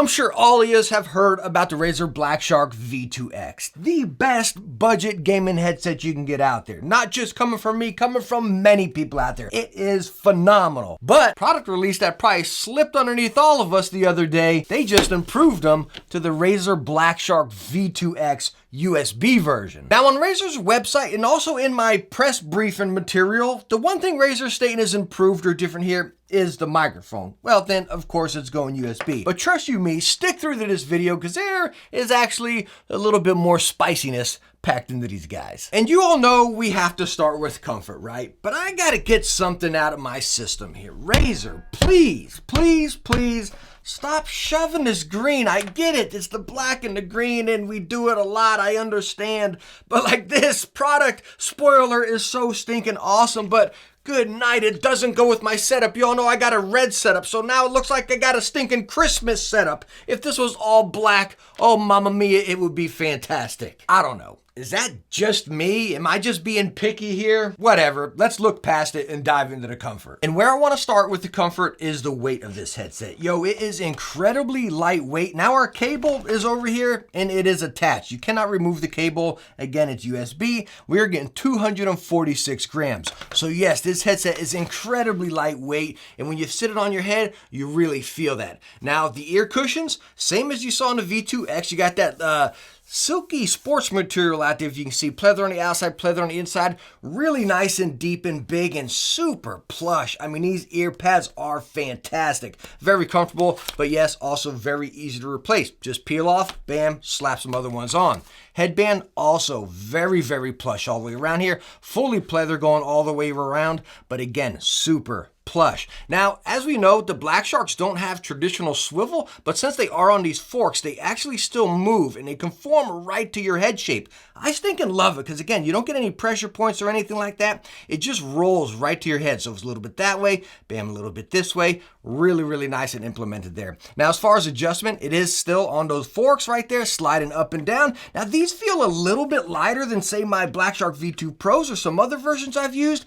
I'm sure all of you have heard about the Razer Blackshark V2X, the best budget gaming headset you can get out there. Not just coming from me, coming from many people out there. It is phenomenal. But product release that probably slipped underneath all of us the other day, they just improved them to the Razer Blackshark V2X USB version. Now on Razer's website and also in my press briefing material, the one thing Razer's stating is improved or different here is the microphone. Well, then of course it's going USB. But trust you me, stick through to this video because there is actually a little bit more spiciness packed into these guys. And you all know we have to start with comfort, right? But I gotta get something out of my system here. Razer, please, please, please, stop shoving this green. I get it, it's the black and the green and we do it a lot, I understand. But like this product, spoiler, is so stinking awesome, but good night, it doesn't go with my setup. You all know I got a red setup, so now it looks like I got a stinking Christmas setup. If this was all black, oh mamma mia, it would be fantastic. I don't know. Is that just me? Am I just being picky here? Whatever, let's look past it and dive into the comfort. And where I want to start with the comfort is the weight of this headset. Yo, it is incredibly lightweight. Now our cable is over here and it is attached. You cannot remove the cable. Again, it's USB. We're getting 246 grams. So yes, this headset is incredibly lightweight. And when you sit it on your head, you really feel that. Now the ear cushions, same as you saw in the V2X, you got that silky sports material out there. If you can see, pleather on the outside, pleather on the inside. Really nice and deep and big and super plush. I mean, these ear pads are fantastic. Very comfortable, but yes, also very easy to replace. Just peel off, bam, slap some other ones on. Headband also very, very plush all the way around here. Fully pleather going all the way around, but again, super plush. Now, as we know, the Blacksharks don't have traditional swivel, but since they are on these forks, they actually still move and they conform right to your head shape. I stinking love it because again, you don't get any pressure points or anything like that. It just rolls right to your head. So it's a little bit that way, bam, a little bit this way. Really, really nice and implemented there. Now, as far as adjustment, it is still on those forks right there, sliding up and down. Now, these feel a little bit lighter than say my Blackshark V2 Pros or some other versions I've used.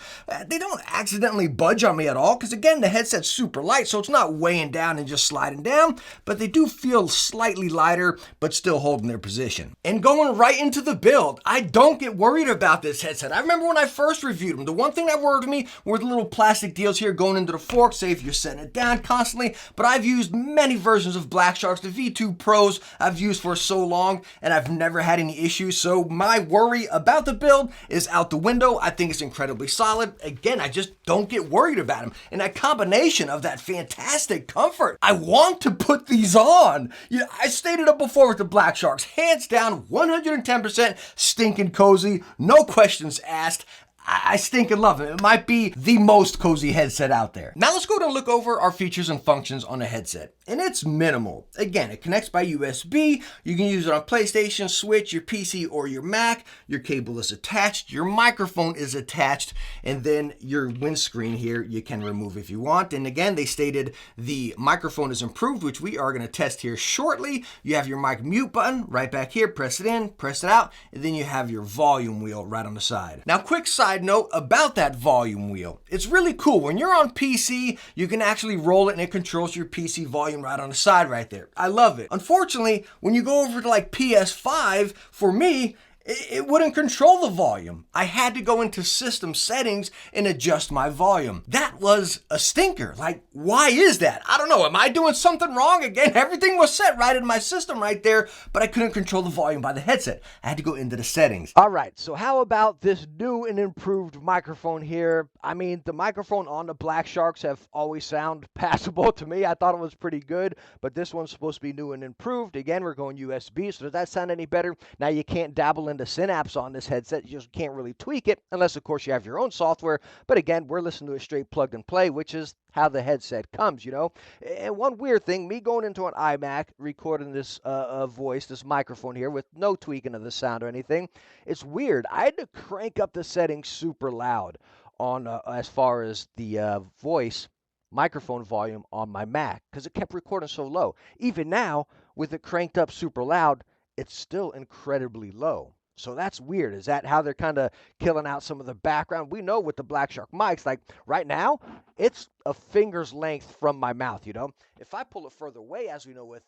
They don't accidentally budge on me at all because again, the headset's super light, so it's not weighing down and just sliding down, but they do feel slightly lighter, but still holding their position. And going right into the build, I don't get worried about this headset. I remember when I first reviewed them, the one thing that worried me were the little plastic deals here going into the fork, say if you're setting it down constantly, but I've used many versions of Blacksharks. The V2 Pros I've used for so long, and I've never had any issues, so my worry about the build is out the window. I think it's incredibly solid. Again, I just don't get worried about them. And that combination of that fantastic comfort, I want to put these on. Yeah, I stated it before with the Blacksharks, hands down, 110% stinking cozy, no questions asked. I stinking love it. It might be the most cozy headset out there. Now let's go to look over our features and functions on the headset. And it's minimal. Again, it connects by USB. You can use it on PlayStation, Switch, your PC, or your Mac. Your cable is attached. Your microphone is attached. And then your windscreen here, you can remove if you want. And again, they stated the microphone is improved, which we are going to test here shortly. You have your mic mute button right back here. Press it in, press it out. And then you have your volume wheel right on the side. Now, quick side note about that volume wheel. It's really cool. When you're on PC, you can actually roll it and it controls your PC volume right on the side right there. I love it. Unfortunately, when you go over to like PS5, for me, it wouldn't control the volume. I had to go into system settings and adjust my volume. That was a stinker. Like, why is that? I don't know. Am I doing something wrong? Again, everything was set right in my system right there, but I couldn't control the volume by the headset. I had to go into the settings. All right, so how about this new and improved microphone here? I mean, the microphone on the Blacksharks have always sound passable to me. I thought it was pretty good, but this one's supposed to be new and improved. Again, we're going USB, so does that sound any better? Now, you can't dabble into synapse on this headset. You just can't really tweak it unless of course you have your own software, but again, we're listening to a straight plug and play, which is how the headset comes, you know. And one weird thing, me going into an iMac, recording this voice, this microphone here with no tweaking of the sound or anything, it's weird. I had to crank up the settings super loud on as far as the voice microphone volume on my Mac because it kept recording so low. Even now, with it cranked up super loud, it's still incredibly low. So that's weird. Is that how they're kind of killing out some of the background? We know with the Blackshark mics, like right now, it's a finger's length from my mouth, you know? If I pull it further away, as we know with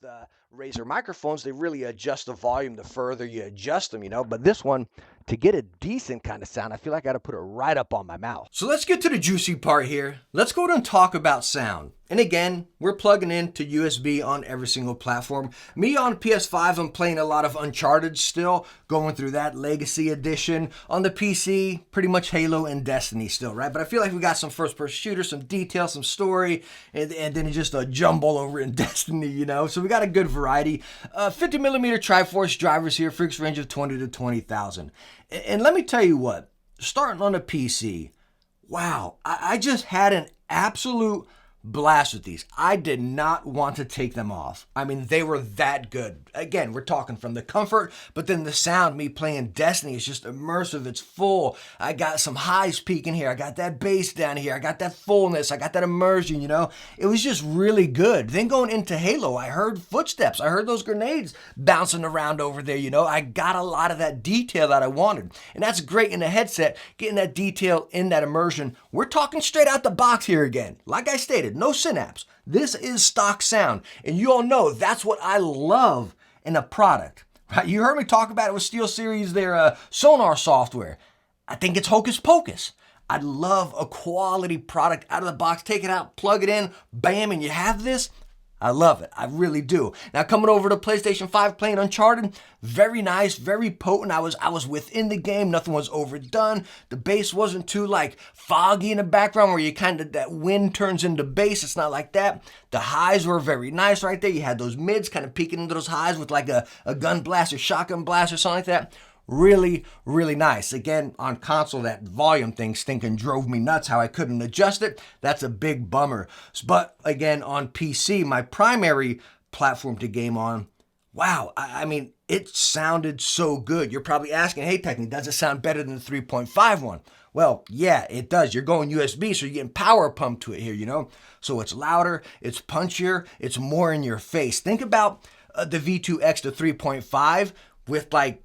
Razer microphones, they really adjust the volume the further you adjust them, you know? But this one, to get a decent kind of sound, I feel like I got to put it right up on my mouth. So let's get to the juicy part here. Let's go ahead and talk about sound. And again, we're plugging into USB on every single platform. Me on PS5, I'm playing a lot of Uncharted still, going through that Legacy Edition. On the PC, pretty much Halo and Destiny still, right? But I feel like we got some first-person shooters, some detail, some story, and then just a jumble over in Destiny, you know? So we got a good variety. 50mm Triforce drivers here, frequency range of 20 to 20,000. And let me tell you what, starting on a PC, wow, I just had an absolute blast with these. I did not want to take them off. I mean, they were that good. Again, we're talking from the comfort, but then the sound, me playing Destiny is just immersive. It's full. I got some highs peaking here. I got that bass down here. I got that fullness. I got that immersion, you know? It was just really good. Then going into Halo, I heard footsteps. I heard those grenades bouncing around over there, you know? I got a lot of that detail that I wanted. And that's great in a headset, getting that detail in that immersion. We're talking straight out the box here again. Like I stated, no synapse. This is stock sound. And you all know that's what I love in a product. Right? You heard me talk about it with SteelSeries, their sonar software. I think it's hocus pocus. I love a quality product out of the box. Take it out, plug it in, bam, and you have this. I love it. I really do. Now coming over to PlayStation 5 playing Uncharted, very nice, very potent. I was within the game. Nothing was overdone. The bass wasn't too like foggy in the background where you kind of, that wind turns into bass. It's not like that. The highs were very nice right there. You had those mids kind of peeking into those highs with like a gun blast or shotgun blast or something like that. Really, really nice. Again, on console, that volume thing stinking drove me nuts how I couldn't adjust it. That's a big bummer. But again, on PC, my primary platform to game on, wow, I mean, it sounded so good. You're probably asking, hey, Techne, does it sound better than the 3.5 one? Well, yeah, it does. You're going USB, so you're getting power pumped to it here, you know? So it's louder, it's punchier, it's more in your face. Think about the V2X to 3.5 with like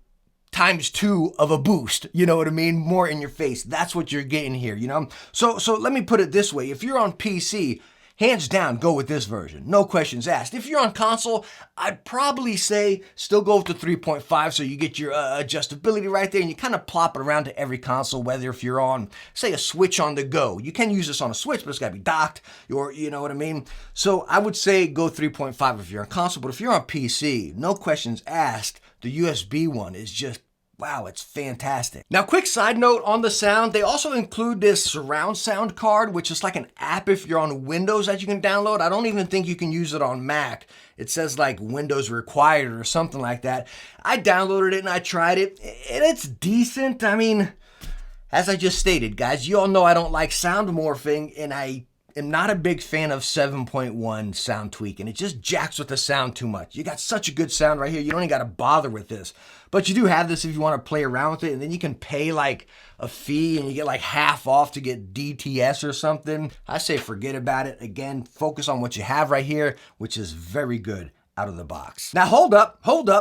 ×2 of a boost, you know what I mean? More in your face. That's what you're getting here, you know? So let me put it this way. If you're on PC, hands down, go with this version. No questions asked. If you're on console, I'd probably say still go with the 3.5 so you get your adjustability right there and you kind of plop it around to every console, whether if you're on, say, a Switch on the go. You can use this on a Switch, but it's got to be docked, or you know what I mean? So I would say go 3.5 if you're on console, but if you're on PC, no questions asked, the USB one is just, wow, it's fantastic. Now, quick side note on the sound, they also include this surround sound card, which is like an app if you're on Windows that you can download. I don't even think you can use it on Mac. It says like Windows required or something like that. I downloaded it and I tried it, and it's decent. I mean, as I just stated, guys, you all know I don't like sound morphing, and I am not a big fan of 7.1 sound tweaking. It just jacks with the sound too much. You got such a good sound right here. You don't even got to bother with this. But you do have this if you want to play around with it, and then you can pay like a fee and you get like half off to get DTS or something. I say forget about it. Again, focus on what you have right here, which is very good out of the box. Now hold up.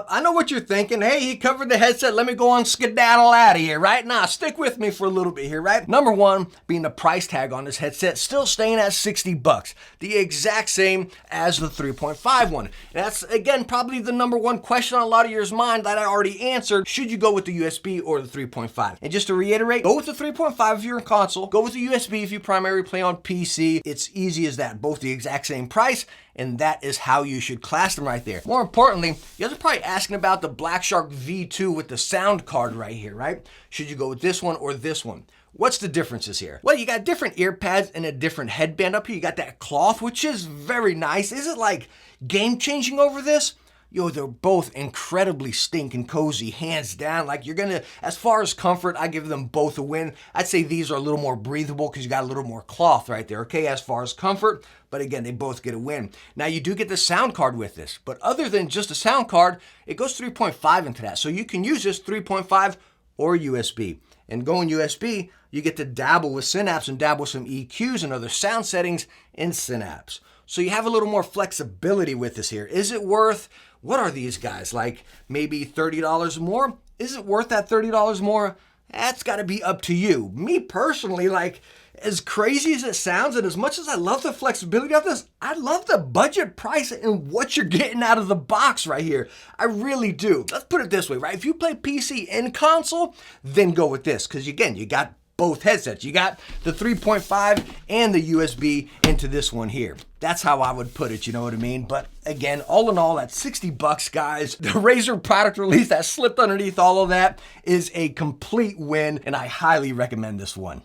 I know what you're thinking. Hey, he covered the headset. Let me go on skedaddle out of here, right? Nah, stick with me for a little bit here, right? Number one, being the price tag on this headset, still staying at $60. The exact same as the 3.5 one. And that's, again, probably the number one question on a lot of yours mind that I already answered. Should you go with the USB or the 3.5? And just to reiterate, go with the 3.5 if you're in console. Go with the USB if you primarily play on PC. It's easy as that. Both the exact same price, and that is how you should class them right there. More importantly, you guys are probably asking about the Blackshark V2 with the sound card right here, right? Should you go with this one or this one? What's the differences here? Well, you got different ear pads and a different headband up here. You got that cloth, which is very nice. Is it like game-changing over this? Yo, they're both incredibly stinking cozy, hands down. Like you're gonna, as far as comfort, I give them both a win. I'd say these are a little more breathable because you got a little more cloth right there, okay, as far as comfort. But again, they both get a win. Now you do get the sound card with this, but other than just a sound card, it goes 3.5 into that. So you can use this 3.5 or USB. And going USB, you get to dabble with Synapse and dabble with some EQs and other sound settings in Synapse. So you have a little more flexibility with this here. Is it worth, what are these guys, like maybe $30 more? Is it worth that $30 more? That's got to be up to you. Me personally, like, as crazy as it sounds, and as much as I love the flexibility of this, I love the budget price and what you're getting out of the box right here. I really do. Let's put it this way, right? If you play PC and console, then go with this. Because again, you got both headsets. You got the 3.5 and the USB into this one here. That's how I would put it, you know what I mean? But again, all in all, at 60 bucks, guys, the Razer product release that slipped underneath all of that is a complete win, and I highly recommend this one.